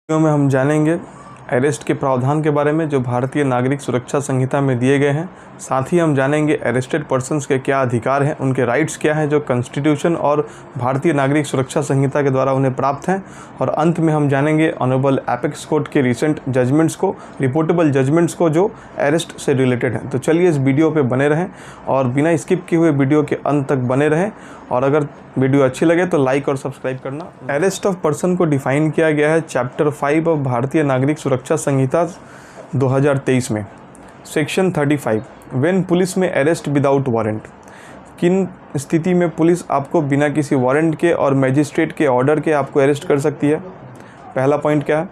Video में हम जानेंगे अरेस्ट के प्रावधान के बारे में जो भारतीय नागरिक सुरक्षा संहिता में दिए गए हैं। साथ ही हम जानेंगे अरेस्टेड पर्सन्स के क्या अधिकार हैं, उनके राइट्स क्या हैं जो कॉन्स्टिट्यूशन और भारतीय नागरिक सुरक्षा संहिता के द्वारा उन्हें प्राप्त हैं। और अंत में हम जानेंगे ऑनरेबल एपेक्स कोर्ट के रिसेंट जजमेंट्स को, रिपोर्टेबल जजमेंट्स को जो अरेस्ट से रिलेटेड हैं। तो चलिए इस वीडियो पे बने रहें और बिना स्किप किए हुए वीडियो के अंत तक बने रहें। और अगर वीडियो अच्छी लगे तो लाइक और सब्सक्राइब करना। अरेस्ट ऑफ पर्सन को डिफाइन किया गया है चैप्टर 5 ऑफ भारतीय नागरिक सुरक्षा संहिता 2023 में, सेक्शन 35। व्हेन पुलिस में अरेस्ट विदाउट वारंट, किन स्थिति में पुलिस आपको बिना किसी वारंट के और मजिस्ट्रेट के ऑर्डर के आपको अरेस्ट कर सकती है। पहला पॉइंट क्या है,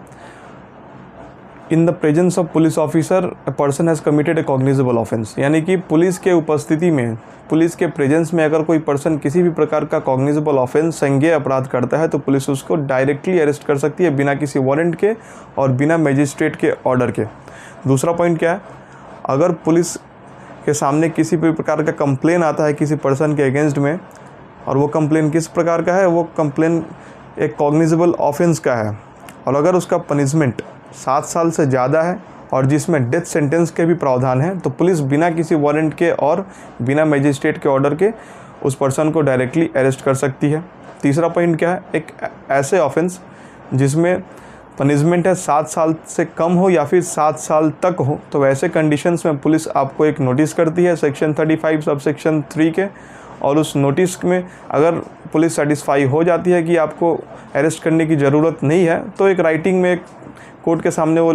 in the presence of police officer a person has committed A cognizable offence, यानी कि पुलिस के उपस्थिति में, पुलिस के प्रेजेंस में अगर कोई पर्सन किसी भी प्रकार का कॉग्निजेबल ऑफेंस, संज्ञेय अपराध करता है तो पुलिस उसको डायरेक्टली अरेस्ट कर सकती है बिना किसी वारंट के और बिना मजिस्ट्रेट के ऑर्डर के। दूसरा पॉइंट क्या है, अगर पुलिस के सामने किसी भी प्रकार का कंप्लेन आता है किसी पर्सन के अगेंस्ट में और वो कंप्लेन किस प्रकार का है, वो कंप्लेन एक कॉग्निजेबल ऑफेंस का है और अगर उसका पनिशमेंट 7 साल से ज़्यादा है और जिसमें डेथ सेंटेंस के भी प्रावधान हैं, तो पुलिस बिना किसी वारंट के और बिना मजिस्ट्रेट के ऑर्डर के उस पर्सन को डायरेक्टली अरेस्ट कर सकती है। तीसरा पॉइंट क्या है, एक ऐसे ऑफेंस जिसमें पनिशमेंट है 7 साल से कम हो या फिर 7 साल तक हो, तो वैसे कंडीशंस में पुलिस आपको एक नोटिस करती है सेक्शन 35 सब सेक्शन 3 के, और उस नोटिस में अगर पुलिस सेटिस्फाई हो जाती है कि आपको अरेस्ट करने की ज़रूरत नहीं है, तो एक राइटिंग में कोर्ट के सामने वो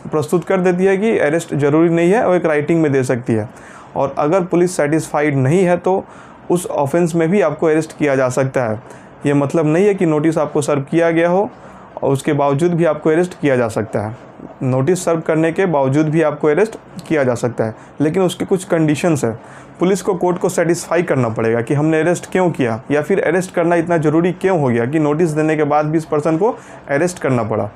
प्रस्तुत कर देती है कि अरेस्ट ज़रूरी नहीं है और एक राइटिंग में दे सकती है। और अगर पुलिस सेटिस्फाइड नहीं है तो उस ऑफेंस में भी आपको अरेस्ट किया जा सकता है। ये मतलब नहीं है कि नोटिस आपको सर्व किया गया हो और उसके बावजूद भी आपको अरेस्ट किया जा सकता है। नोटिस सर्व करने के बावजूद भी आपको अरेस्ट किया जा सकता है, लेकिन उसकी कुछ कंडीशंस है। पुलिस को कोर्ट को सेटिस्फाई करना पड़ेगा कि हमने अरेस्ट क्यों किया या फिर अरेस्ट करना इतना ज़रूरी क्यों हो गया कि नोटिस देने के बाद भी इस पर्सन को अरेस्ट करना पड़ा।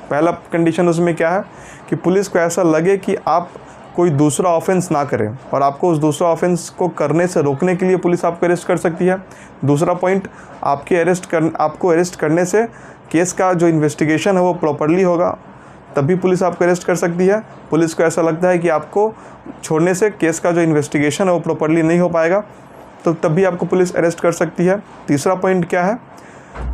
पहला कंडीशन उसमें क्या है कि पुलिस को ऐसा लगे कि आप कोई दूसरा ऑफेंस ना करें और आपको उस दूसरा ऑफेंस को करने से रोकने के लिए पुलिस आपको अरेस्ट कर सकती है। दूसरा पॉइंट, आपको अरेस्ट करने से केस का जो इन्वेस्टिगेशन है वो प्रॉपरली होगा, तभी पुलिस आपको अरेस्ट कर सकती है। पुलिस को ऐसा लगता है कि आपको छोड़ने से केस का जो इन्वेस्टिगेशन है वो प्रॉपरली नहीं हो पाएगा, तो तब भी आपको पुलिस अरेस्ट कर सकती है। तीसरा पॉइंट क्या है,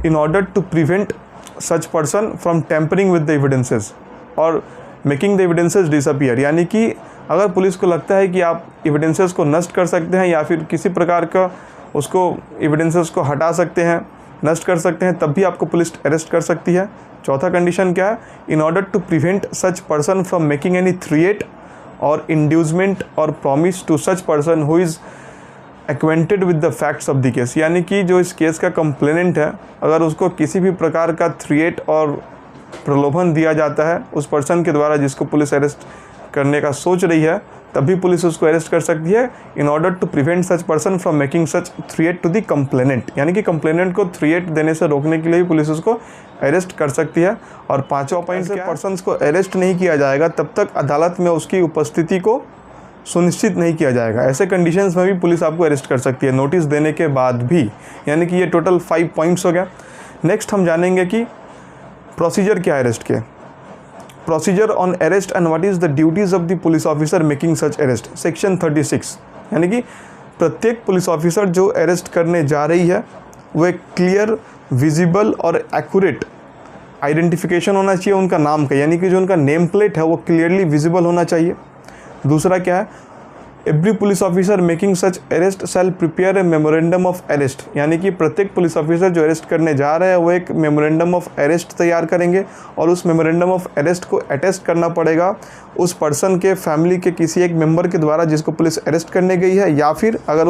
in order to prevent such person from tampering with the evidences और मेकिंग द एविडेंसेस डिसअपियर, यानी कि अगर पुलिस को लगता है कि आप एविडेंसेस को नष्ट कर सकते हैं या फिर किसी प्रकार का उसको एविडेंसेस को हटा सकते हैं, नष्ट कर सकते हैं, तब भी आपको पुलिस अरेस्ट कर सकती है। चौथा कंडीशन क्या है, in order to prevent such person from making any threat और इंड्यूसमेंट और promise to such person who is acquainted with the facts of the case, यानी कि जो इस केस का कंप्लेनेंट है, अगर उसको किसी भी प्रकार का थ्रेट और प्रलोभन दिया जाता है उस पर्सन के द्वारा जिसको पुलिस अरेस्ट करने का सोच रही है, तभी पुलिस उसको अरेस्ट कर सकती है in order to prevent such person from making such threat to the complainant, यानी कि कंप्लेनेंट को थ्रेट देने से रोकने के लिए भी पुलिस उसको अरेस्ट कर सकती है। और पांचवा पॉइंट से पर्सन्स को अरेस्ट नहीं किया जाएगा तब तक अदालत में उसकी उपस्थिति को सुनिश्चित नहीं किया जाएगा। ऐसे कंडीशंस में भी पुलिस आपको अरेस्ट कर सकती है नोटिस देने के बाद भी, यानी कि ये टोटल 5 पॉइंट्स हो गया। नेक्स्ट हम जानेंगे कि प्रोसीजर क्या है अरेस्ट के, procedure on arrest and what is the duties of the police officer making such arrest, section 36, यानी कि प्रत्येक पुलिस ऑफिसर जो अरेस्ट करने जा रही है वो एक क्लियर, विजिबल और एक्यूरेट आइडेंटिफिकेशन होना चाहिए उनका नाम का, यानी कि जो उनका नेम प्लेट है वो क्लियरली विजिबल होना चाहिए। दूसरा क्या है, every police officer making such arrest shall prepare a memorandum of arrest, यानी कि प्रत्येक पुलिस ऑफिसर जो अरेस्ट करने जा रहे हैं वो एक मेमोरेंडम ऑफ अरेस्ट तैयार करेंगे और उस मेमोरेंडम ऑफ अरेस्ट को अटेस्ट करना पड़ेगा उस पर्सन के फैमिली के किसी एक मेंबर के द्वारा जिसको पुलिस अरेस्ट करने गई है, या फिर अगर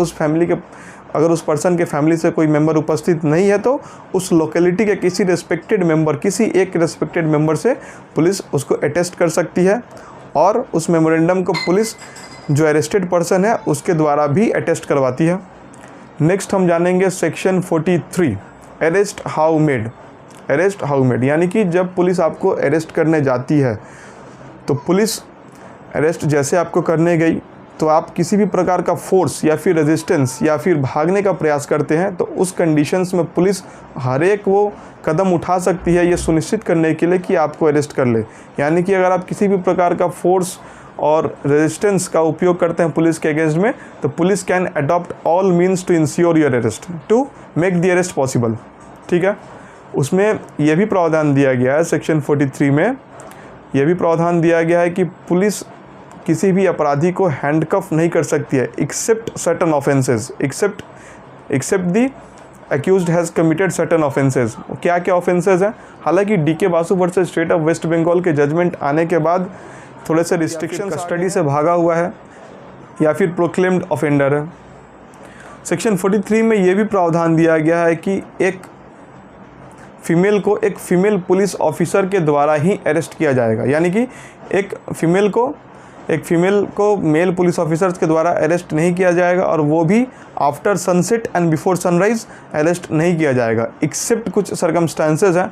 उस पर्सन के फैमिली से कोई मेंबर उपस्थित नहीं है तो उस लोकेलिटी के किसी रेस्पेक्टेड मेंबर, किसी एक रेस्पेक्टेड मेंबर से पुलिस उसको अटेस्ट कर सकती है और उस मेमोरेंडम को पुलिस जो अरेस्टेड पर्सन है उसके द्वारा भी अटेस्ट करवाती है। नेक्स्ट हम जानेंगे section 43, arrest how made, arrest how made, यानी कि जब पुलिस आपको अरेस्ट करने जाती है तो पुलिस अरेस्ट जैसे आपको करने गई तो आप किसी भी प्रकार का फोर्स या फिर रेजिस्टेंस या फिर भागने का प्रयास करते हैं तो उस कंडीशंस में पुलिस हर एक वो कदम उठा सकती है ये सुनिश्चित करने के लिए कि आपको अरेस्ट कर ले। यानी कि अगर आप किसी भी प्रकार का फोर्स और रेजिस्टेंस का उपयोग करते हैं पुलिस के अगेंस्ट में, तो police can adopt all means to ensure your arrest, to make the arrest possible. ठीक है, उसमें यह भी प्रावधान दिया गया है, सेक्शन 43 में यह भी प्रावधान दिया गया है कि पुलिस किसी भी अपराधी को हैंडकफ नहीं कर सकती है except certain offences, except the accused has committed certain offences. क्या क्या ऑफेंसेस हैं? हालांकि DK Basu versus state of West Bengal के जजमेंट आने के बाद थोड़े से रिस्ट्रिक्शन कस्टडी से भागा हुआ है या फिर प्रोक्लेम्ड ऑफेंडर है। सेक्शन 43 में ये भी प्रावधान दिया गया है कि एक फीमेल पुलिस ऑफिसर के द्वारा ही अरेस्ट किया जाएगा। यानी कि एक फीमेल को मेल पुलिस ऑफिसर्स के द्वारा अरेस्ट नहीं किया जाएगा, और वो भी after sunset and before sunrise arrest नहीं किया जाएगा, एक्सेप्ट कुछ सर्कमस्टांसेस हैं।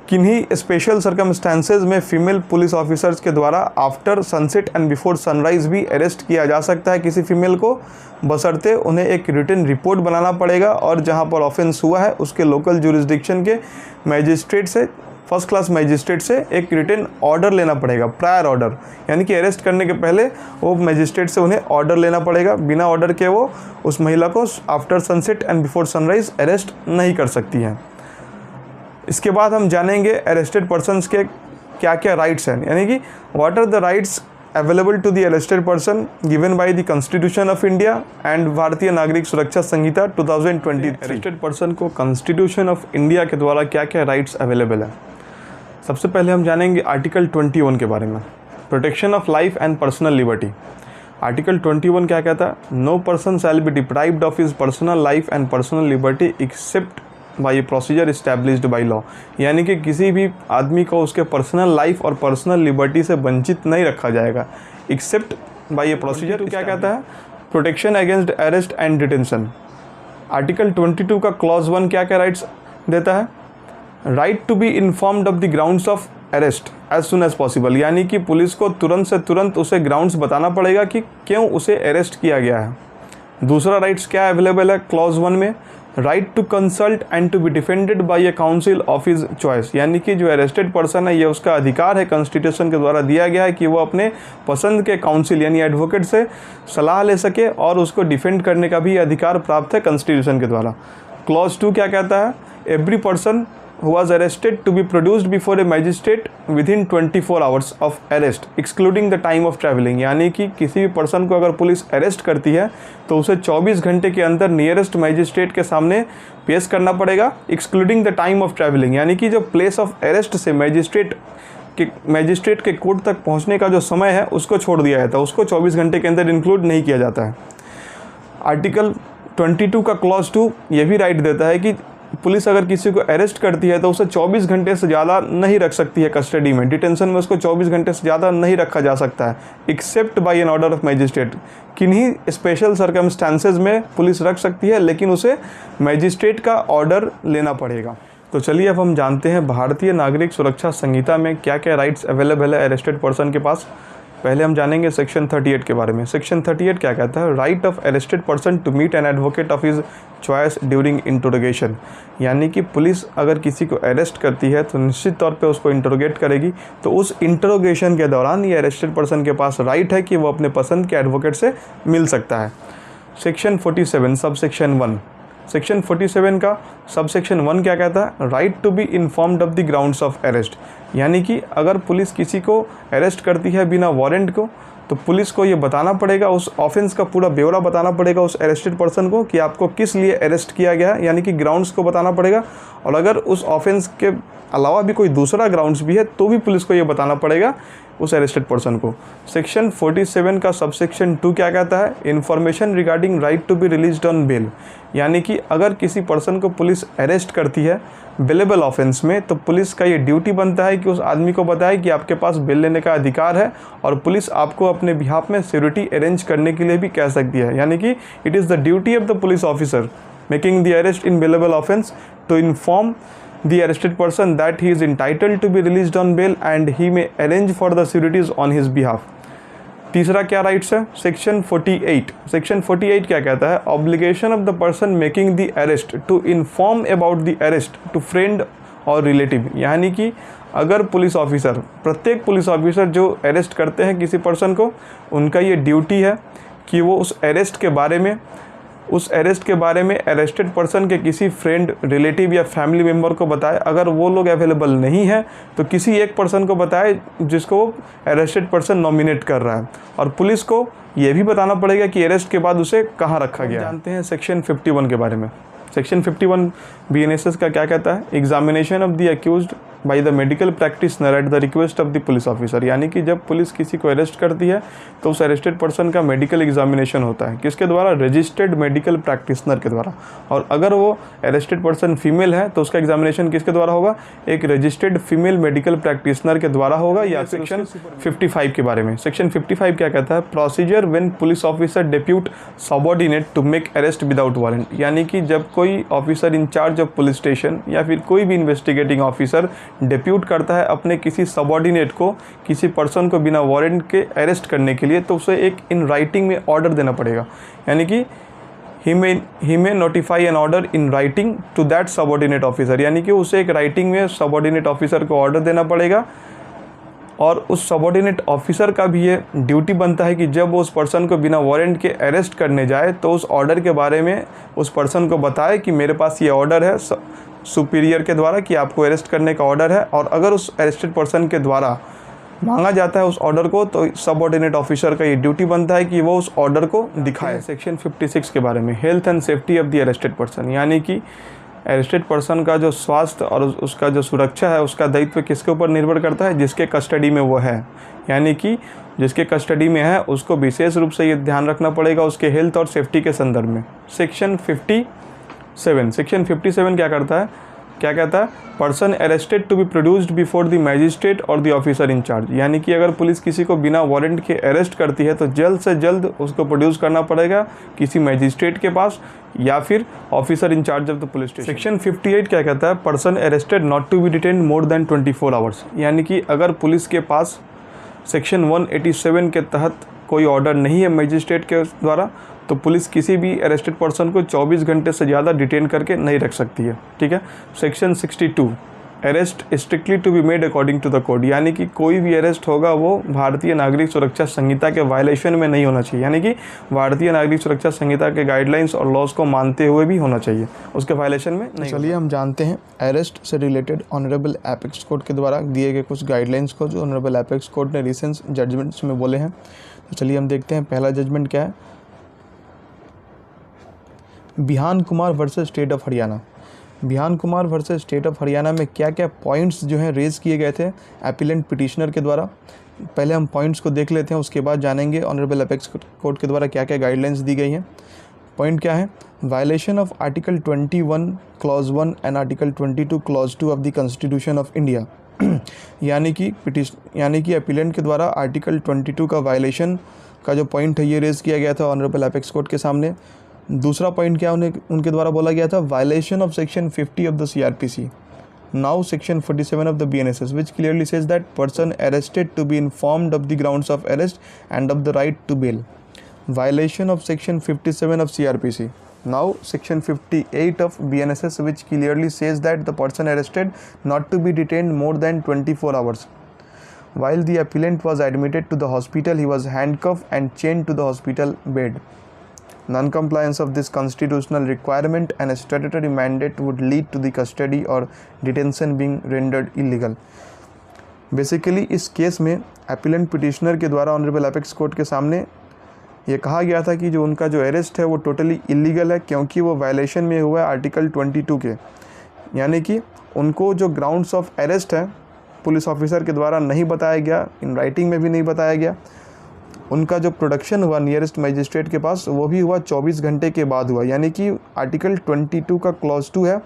किन्हीं स्पेशल सर्कमस्टांसेस में फीमेल पुलिस ऑफिसर्स के द्वारा after sunset and before sunrise भी अरेस्ट किया जा सकता है किसी फीमेल को, बशर्ते उन्हें एक रिटन रिपोर्ट बनाना पड़ेगा और जहां पर ऑफेंस हुआ है उसके लोकल जुरिस्डिक्शन के मैजिस्ट्रेट से, फर्स्ट क्लास मैजिस्ट्रेट से एक रिटन ऑर्डर लेना पड़ेगा, प्रायर ऑर्डर। यानी कि अरेस्ट करने के पहले वो मैजिस्ट्रेट से उन्हें ऑर्डर लेना पड़ेगा, बिना ऑर्डर के वो उस महिला को after sunset and before sunrise arrest नहीं कर सकती हैं। इसके बाद हम जानेंगे अरेस्टेड पर्सन्स के क्या क्या राइट्स हैं, यानी कि what are the rights available to the arrested person given by the constitution of India and Bharatiya Nagarik Suraksha Sanhita 2023। Arrested person को कॉन्स्टिट्यूशन ऑफ इंडिया के द्वारा क्या क्या राइट्स अवेलेबल है। सबसे पहले हम जानेंगे आर्टिकल 21 के बारे में, protection of life and personal liberty. Article 21 क्या कहता है? No person shall be deprived of his personal life and personal liberty except by procedure established by law. यानी कि किसी भी आदमी को उसके पर्सनल लाइफ और पर्सनल लिबर्टी से वंचित नहीं रखा जाएगा एक्सेप्ट बाई ए प्रोसीजर। क्या कहता है? Protection against arrest and detention. Article 22 का क्लॉज 1 क्या क्या राइट्स देता है? Right to be informed of the grounds of arrest as soon as possible. यानी कि पुलिस को तुरंत से तुरंत उसे ग्राउंड्स बताना पड़ेगा कि क्यों उसे अरेस्ट किया गया है। दूसरा राइट्स क्या अवेलेबल है क्लॉज 1 में? Right to consult and to be defended by a counsel of his choice. यानी कि जो अरेस्टेड पर्सन है ये उसका अधिकार है, कॉन्स्टिट्यूशन के द्वारा दिया गया है कि वो अपने पसंद के काउंसिल यानी एडवोकेट से सलाह ले सके और उसको डिफेंड करने का भी अधिकार प्राप्त है कॉन्स्टिट्यूशन के द्वारा। क्लॉज 2 क्या कहता है? Every person who was arrested to be produced before a magistrate within 24 hours of arrest excluding the time of travelling। यानी कि किसी भी पर्सन को अगर पुलिस अरेस्ट करती है तो उसे 24 घंटे के अंदर नियरेस्ट मैजिस्ट्रेट के सामने पेश करना पड़ेगा excluding the time of travelling. यानी कि जो प्लेस ऑफ अरेस्ट से मैजिस्ट्रेट के कोर्ट तक पहुंचने का जो समय है उसको छोड़ दिया जाता है, उसको 24 घंटे के अंदर इंक्लूड नहीं किया जाता है। आर्टिकल 22 का क्लॉज 2 ये भी राइट देता है कि पुलिस अगर किसी को अरेस्ट करती है तो उसे 24 घंटे से ज़्यादा नहीं रख सकती है कस्टडी में, डिटेंशन में उसको 24 घंटे से ज़्यादा नहीं रखा जा सकता है except by an order of magistrate. किन्हीं स्पेशल सर्कमस्टांसेस में पुलिस रख सकती है लेकिन उसे मैजिस्ट्रेट का ऑर्डर लेना पड़ेगा। तो चलिए अब हम जानते हैं भारतीय नागरिक सुरक्षा संहिता में क्या क्या राइट्स अवेलेबल है अरेस्टेड पर्सन के पास। पहले हम जानेंगे सेक्शन 38 के बारे में। सेक्शन 38 क्या कहता है? Right of arrested person to meet an advocate of his choice during interrogation. यानी कि पुलिस अगर किसी को अरेस्ट करती है तो निश्चित तौर पे उसको इंटरोगेट करेगी, तो उस इंटरोगेशन के दौरान ये अरेस्टेड पर्सन के पास राइट है कि वो अपने पसंद के एडवोकेट से मिल सकता है। Section 47 subsection 1। सेक्शन 47 का सबसेक्शन 1 क्या कहता है? Right to be informed of the grounds of arrest. यानी कि अगर पुलिस किसी को अरेस्ट करती है बिना वारंट को तो पुलिस को ये बताना पड़ेगा, उस ऑफेंस का पूरा ब्यौरा बताना पड़ेगा उस अरेस्टेड पर्सन को कि आपको किस लिए अरेस्ट किया गया है, यानी कि ग्राउंड्स को बताना पड़ेगा। और अगर उस ऑफेंस के अलावा भी कोई दूसरा ग्राउंड्स भी है तो भी पुलिस को ये बताना पड़ेगा उस अरेस्टेड पर्सन को। सेक्शन 47 का सबसेक्शन 2 क्या कहता है? Information regarding right to be released on bail. यानी कि अगर किसी पर्सन को पुलिस अरेस्ट करती है बेलेबल ऑफेंस में तो पुलिस का ये ड्यूटी बनता है कि उस आदमी को बताए कि आपके पास बेल लेने का अधिकार है, और पुलिस आपको अपने बिहाफ में सिक्योरिटी अरेंज करने के लिए भी कह सकती है। यानी कि it is the duty of the police officer making the arrest in bailable offence to inform the arrested person that he is entitled to be released on bail and he may arrange for the sureties on his behalf। तीसरा क्या rights है, section 48। Section 48 क्या कहता है, obligation of the person making the arrest to inform about the arrest to friend और relative. यानी कि अगर पुलिस ऑफिसर, प्रत्येक पुलिस ऑफिसर जो अरेस्ट करते हैं किसी पर्सन को, उनका ये ड्यूटी है कि वो उस अरेस्ट के बारे में अरेस्टेड पर्सन के किसी फ्रेंड, रिलेटिव या फैमिली मेम्बर को बताए। अगर वो लोग अवेलेबल नहीं है तो किसी एक पर्सन को बताए जिसको अरेस्टेड पर्सन नॉमिनेट कर रहा है, और पुलिस को ये भी बताना पड़ेगा कि अरेस्ट के बाद उसे कहाँ रखा गया। जानते हैं सेक्शन 51 के बारे में। सेक्शन 51 BNSS का क्या कहता है, examination of the accused by the medical practitioner at the request of the police officer. यानी कि जब पुलिस किसी को अरेस्ट करती है तो उस अरेस्टेड पर्सन का मेडिकल एग्जामिनेशन होता है, किसके द्वारा, रजिस्टर्ड मेडिकल प्रैक्टिशनर के द्वारा। और अगर वो अरेस्टेड पर्सन फीमेल है तो उसका एग्जामिनेशन किसके द्वारा होगा, एक रजिस्टर्ड फीमेल मेडिकल प्रैक्टिशनर के द्वारा होगा। या सेक्शन 55 के बारे में। सेक्शन 55 क्या कहता है, procedure when police officer depute subordinate to make arrest without warrant. यानी कि जब कोई officer incharge of police station या फिर कोई भी इन्वेस्टिगेटिंग ऑफिसर डेप्यूट करता है अपने किसी सबऑर्डिनेट को, किसी पर्सन को बिना वारंट के अरेस्ट करने के लिए, तो उसे एक इन राइटिंग में ऑर्डर देना पड़ेगा। यानी कि he may notify an order in writing to that subordinate officer. यानी कि उसे एक राइटिंग में सबऑर्डिनेट ऑफिसर को ऑर्डर देना पड़ेगा, और उस सबऑर्डिनेट ऑफिसर का भी ये ड्यूटी बनता है कि जब वो उस पर्सन को बिना वारंट के अरेस्ट करने जाए तो उस ऑर्डर के बारे में उस पर्सन को बताए कि मेरे पास ये ऑर्डर है सुपीरियर के द्वारा कि आपको अरेस्ट करने का ऑर्डर है। और अगर उस अरेस्टेड पर्सन के द्वारा मांगा जाता है उस ऑर्डर को, तो सबऑर्डिनेट ऑफिसर का ये ड्यूटी बनता है कि वो उस ऑर्डर को दिखाए। सेक्शन 56 के बारे में, health and safety of the arrested person. यानी कि अरेस्टेड पर्सन का जो स्वास्थ्य और उसका जो सुरक्षा है, उसका दायित्व किसके ऊपर निर्भर करता है, जिसके कस्टडी में वो है। यानी कि जिसके कस्टडी में है उसको विशेष रूप से ये ध्यान रखना पड़ेगा उसके हेल्थ और सेफ्टी के संदर्भ में। सेक्शन 57 क्या कहता है, person arrested to be produced before the magistrate और द ऑफिसर इंचार्ज। यानी कि अगर पुलिस किसी को बिना वारंट के अरेस्ट करती है तो जल्द से जल्द उसको प्रोड्यूस करना पड़ेगा किसी मैजिस्ट्रेट के पास या फिर officer incharge of the police station. Section 58 क्या कहता है, person arrested not to be detained more than 24 hours. यानी कि अगर पुलिस के पास सेक्शन 187 के तहत कोई ऑर्डर नहीं है मैजिस्ट्रेट के द्वारा, तो पुलिस किसी भी अरेस्टेड पर्सन को 24 घंटे से ज़्यादा डिटेन करके नहीं रख सकती है। ठीक है। Section 62, arrest strictly to be made according to the code. यानी कि कोई भी अरेस्ट होगा वो भारतीय नागरिक सुरक्षा संहिता के वायलेशन में नहीं होना चाहिए। यानी कि भारतीय नागरिक सुरक्षा संहिता के गाइडलाइंस और लॉज को मानते हुए भी होना चाहिए, उसके वायलेशन में नहीं। चलिए हम जानते हैं अरेस्ट से रिलेटेड ऑनरेबल एपेक्स कोर्ट के द्वारा दिए गए कुछ गाइडलाइंस को, जो ऑनरेबल एपेक्स कोर्ट ने रिसेंट जजमेंट्स में बोले हैं। तो चलिए हम देखते हैं पहला जजमेंट क्या है। Bihan Kumar versus state of Haryana. Bihan Kumar versus state of Haryana में क्या क्या पॉइंट्स जो हैं रेज़ किए गए थे एपिलेंट पिटिशनर के द्वारा। पहले हम पॉइंट्स को देख लेते हैं, उसके बाद जानेंगे ऑनरेबल एपेक्स कोर्ट के द्वारा क्या क्या गाइडलाइंस दी गई हैं। पॉइंट क्या है, violation of article 21 clause 1 and article 22 clause 2 of the constitution of India. यानी कि एपिलेंट के द्वारा आर्टिकल 22 का वायलेशन का जो पॉइंट है ये रेज़ किया गया था ऑनरेबल एपेक्स कोर्ट के सामने। दूसरा पॉइंट क्या उनके द्वारा बोला गया था, violation of section 50 of the CRPC, now section 47 of the BNSS, which clearly says that person arrested to be informed of the grounds of arrest and of the right to bail. Violation of section 57 of CRPC, now section 58 of BNSS, which clearly says that the person arrested not to be detained more than 24 hours. While the appellant was admitted to the hospital, he was handcuffed and chained to the hospital bed. Non-compliance of this constitutional requirement and a statutory mandate would lead to the custody or detention being rendered illegal. Basically इस case में appellant petitioner के द्वारा honourable apex court के सामने ये कहा गया था कि जो उनका जो अरेस्ट है वो टोटली इलीगल है, क्योंकि वो वायलेशन में हुआ है आर्टिकल 22 के। यानी कि उनको जो ग्राउंड्स ऑफ अरेस्ट है पुलिस ऑफिसर के द्वारा नहीं बताया गया, इन राइटिंग में भी नहीं बताया गया। उनका जो प्रोडक्शन हुआ नियरेस्ट मजिस्ट्रेट के पास वो भी हुआ 24 घंटे के बाद हुआ। यानी कि आर्टिकल 22 का क्लॉज 2 है,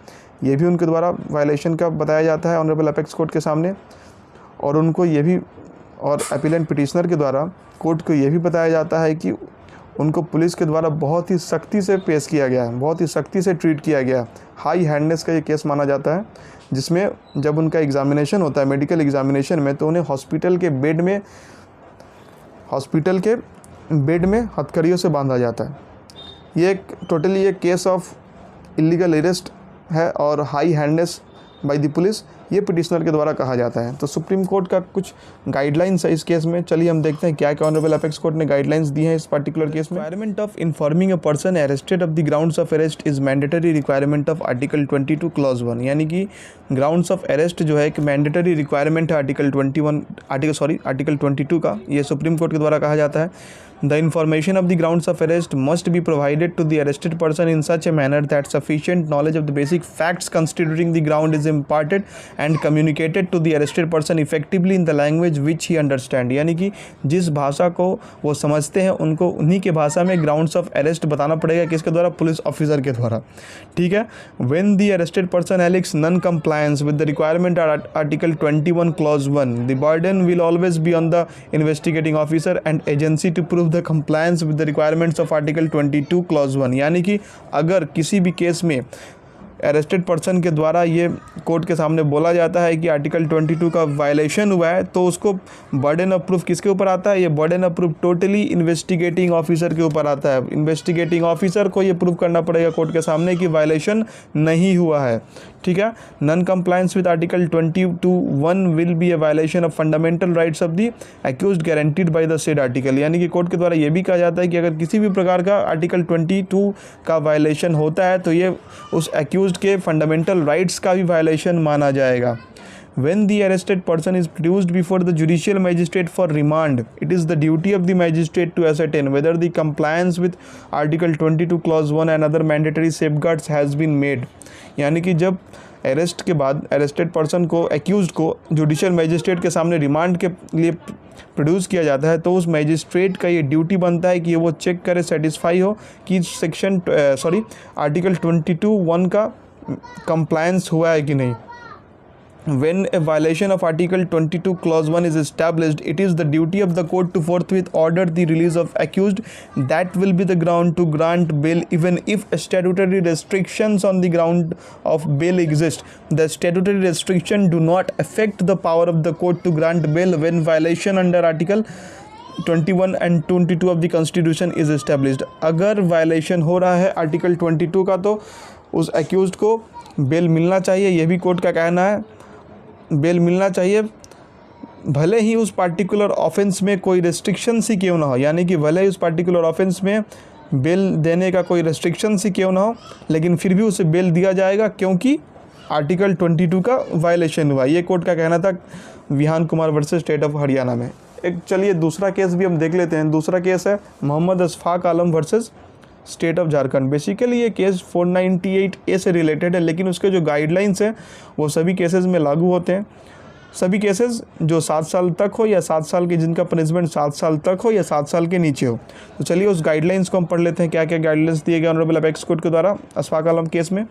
ये भी उनके द्वारा वायलेशन का बताया जाता है ऑनरेबल एपेक्स कोर्ट के सामने। और उनको ये भी, और एपिलेंट पिटिशनर के द्वारा कोर्ट को ये भी बताया जाता है कि उनको पुलिस के द्वारा बहुत ही सख्ती से पेश किया गया है, बहुत ही सख्ती से ट्रीट किया गया है। हाई हैंडनेस का ये केस माना जाता है, जिसमें जब उनका एग्जामिनेशन होता है मेडिकल एग्जामिनेशन में, तो उन्हें हॉस्पिटल के बेड में हथकड़ियों से बांधा जाता है। ये एक टोटली एक केस ऑफ इलीगल अरेस्ट है और हाई हैंडनेस बाय द पुलिस, ये पिटिशनर के द्वारा कहा जाता है। तो सुप्रीम कोर्ट का कुछ गाइडलाइंस है इस केस में। चलिए हम देखते हैं क्या क्या ऑनरेबल अपेक्स कोर्ट ने गाइडलाइंस दी हैं इस पर्टिकुलर केस में। Requirement of informing a person arrested of the grounds of arrest is mandatory requirement of article 22 clause 1, यानी कि ग्राउंड्स ऑफ अरेस्ट जो है एक मैंडेटरी रिक्वायरमेंट है आर्टिकल 22 का, ये सुप्रीम कोर्ट के द्वारा कहा जाता है। The information of the grounds of arrest must be provided to the arrested person in such a manner that sufficient knowledge of the basic facts constituting the ground is imparted and communicated to the arrested person effectively in the language which he understand, यानी कि जिस भाषा को वो समझते हैं उनको उन्हीं के भाषा में grounds of arrest बताना पड़ेगा, किसके द्वारा? पुलिस ऑफिसर के द्वारा, ठीक है। When the arrested person alleges non-compliance with the requirement article 21 clause 1, the burden will always be on the investigating officer and agency to prove the compliance with the requirements of article 22 clause 1, यानी कि अगर किसी भी case में arrested person के द्वारा ये court के सामने बोला जाता है कि आर्टिकल 22 का वायलेशन हुआ है, तो उसको बर्डन ऑफ प्रूफ किसके ऊपर आता है? ये burden of proof totally investigating officer के ऊपर आता है। इन्वेस्टिगेटिंग ऑफिसर को ये प्रूफ करना पड़ेगा कोर्ट के सामने कि वायलेशन नहीं हुआ है, ठीक है। Non compliance with article 22(1) will be A violation of fundamental rights of the accused guaranteed by the said article, यानी कि कोर्ट के द्वारा ये भी कहा जाता है कि अगर किसी भी प्रकार का आर्टिकल 22 का वायलेशन होता है तो ये उस एक्यूज्ड के फंडामेंटल राइट्स का भी वायलेशन माना जाएगा। When the arrested person is produced before the judicial magistrate for remand, it is the duty of the magistrate to ascertain whether the compliance with Article 22 Clause 1 and other mandatory safeguards has been made, यानी कि जब arrest के बाद arrested person को, accused को judicial magistrate के सामने remand के लिए प्रोड्यूस किया जाता है, तो उस मैजिस्ट्रेट का ये ड्यूटी बनता है कि वो चेक करे, सेटिस्फाई हो कि आर्टिकल 22(1) का कंप्लायंस हुआ है कि नहीं। When a violation of Article 22 Clause 1 is established, it is the duty of the court to forthwith order the release of accused. That will be the ground to grant bail even if statutory restrictions on the ground of bail exist. The statutory restriction do not affect the power of the court to grant bail when violation under Article 21 and 22 of the Constitution is established. अगर violation हो रहा है article 22 का तो उस accused को bell मिलना चाहिए, यह भी कोर्ट का कहना है। बेल मिलना चाहिए भले ही उस पार्टिकुलर ऑफेंस में कोई रेस्ट्रिक्शंस ही क्यों ना हो, यानी कि भले ही उस पार्टिकुलर ऑफेंस में बेल देने का कोई रेस्ट्रिक्शंस ही क्यों ना हो, लेकिन फिर भी उसे बेल दिया जाएगा क्योंकि आर्टिकल 22 का वायलेशन हुआ। ये कोर्ट का कहना था Vihaan Kumar versus state of Haryana में। एक चलिए दूसरा केस भी हम देख लेते हैं। दूसरा केस है Mohammad Ashfaq Alam versus state of Jharkhand. Basically ये केस 498A से रिलेटेड है, लेकिन उसके जो गाइडलाइंस हैं वो सभी केसेस में लागू होते हैं। सभी केसेस जो 7 साल तक हो या 7 साल के जिनका पनिशमेंट 7 साल तक हो या 7 साल के नीचे हो। तो चलिए उस गाइडलाइंस को हम पढ़ लेते हैं, क्या क्या गाइडलाइंस दिए गए ऑनरेबल अपेक्स कोर्ट के द्वारा अशफाक आलम केस में।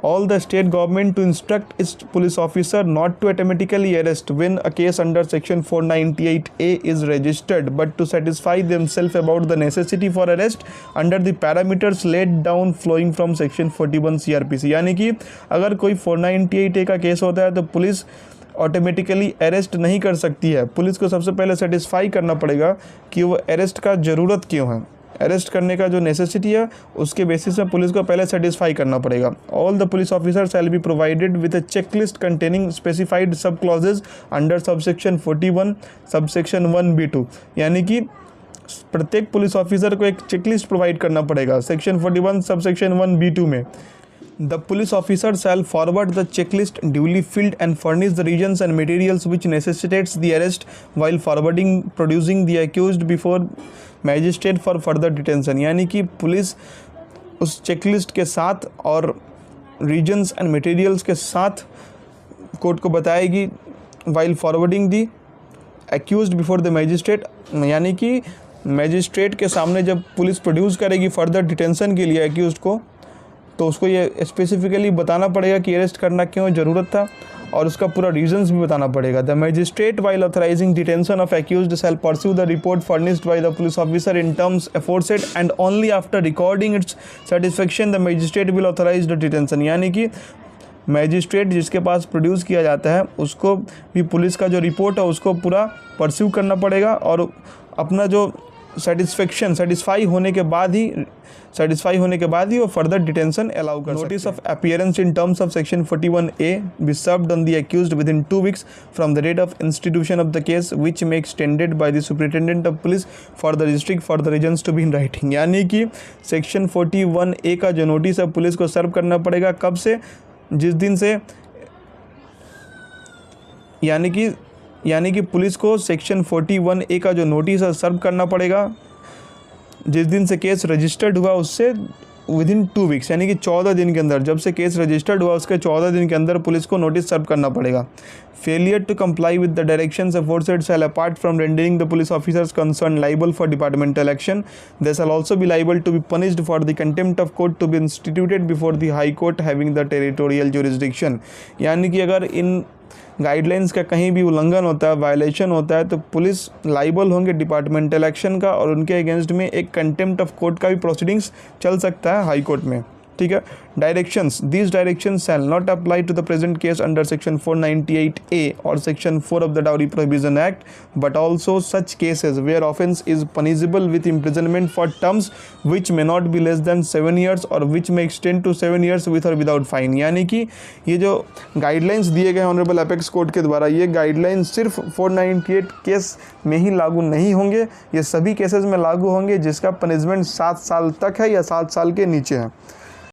All the state government to instruct its police officer not to automatically arrest when a case under section 498A is registered, but to satisfy themselves about the necessity for arrest under the parameters laid down flowing from section 41 CRPC, यानी कि अगर कोई 498A का case होता है तो police automatically arrest नहीं कर सकती है। पुलिस को सबसे पहले सेटिस्फाई करना पड़ेगा कि वो अरेस्ट का ज़रूरत क्यों है, अरेस्ट करने का जो नेसेसिटी है उसके बेसिस में पुलिस को पहले सेटिस्फाई करना पड़ेगा। All the police officer shall be provided with a checklist containing specified sub clauses under subsection 41 subsection 1B2, यानी कि प्रत्येक पुलिस ऑफिसर को एक चेकलिस्ट प्रोवाइड करना पड़ेगा सेक्शन 41 सबसेक्शन 1B2 में। The police officer shall forward the checklist duly filled and furnish the regions and materials which necessitates the arrest while producing the accused before magistrate for further detention, यानी कि police उस checklist के साथ और regions and materials के साथ court को बताएगी while forwarding the accused before the magistrate, यानी कि मैजिस्ट्रेट के सामने जब पुलिस प्रोड्यूस करेगी फर्दर डिटेंशन के लिए एक्यूज्ड को, तो उसको ये स्पेसिफिकली बताना पड़ेगा कि अरेस्ट करना क्यों ज़रूरत था और उसका पूरा रीजंस भी बताना पड़ेगा। The magistrate while authorising detention of accused shall peruse the report furnished by the police officer in terms aforesaid and only after recording its satisfaction the magistrate will authorise the detention, यानी कि magistrate जिसके पास produce किया जाता है उसको भी police का जो रिपोर्ट है उसको पूरा परस्यू करना पड़ेगा और अपना जो सेटिस्फाई होने के बाद ही वो फर्दर डिटेंशन अलाउ कर सकते हैं। Notice of appearance in terms of section 41A be served on the accused within 2 weeks from the date of institution of the case which may extended by the superintendent of police for the district for the reasons to be in writing. यानी कि section 41A का जो notice है police को सर्व करना पड़ेगा कब से, जिस दिन से, यानी कि पुलिस को सेक्शन 41A का जो नोटिस है सर्व करना पड़ेगा जिस दिन से केस रजिस्टर्ड हुआ उससे विद इन 2 weeks, यानी कि 14 दिन के अंदर, जब से केस रजिस्टर्ड हुआ उसके 14 दिन के अंदर पुलिस को नोटिस सर्व करना पड़ेगा। Failure to comply with the directions aforesaid shall apart from rendering the police officers concern liable for departmental action, they shall also be liable to be punished for the contempt of court to be instituted before the high court having the territorial jurisdiction. यानी कि अगर इन guidelines का कहीं भी उल्लंघन होता है, violation होता है, तो पुलिस लाइबल होंगे डिपार्टमेंटल एक्शन का और उनके अगेंस्ट में एक कंटेम्प्ट ऑफ कोर्ट का भी प्रोसीडिंग्स चल सकता है हाई कोर्ट में। ठीक है। Directions, these directions shall not apply to the present case under section 498A और section 4 of the dowry prohibition act, but also such cases where offence is punishable with imprisonment for terms which may not be less than 7 years और which may extend to 7 years with और without fine. यानी कि ये जो guidelines दिए गए honourable apex court के द्वारा, ये गाइडलाइंस सिर्फ 498 केस में ही लागू नहीं होंगे, ये सभी केसेस में लागू होंगे जिसका पनिशमेंट 7 साल तक है या 7 साल के नीचे है।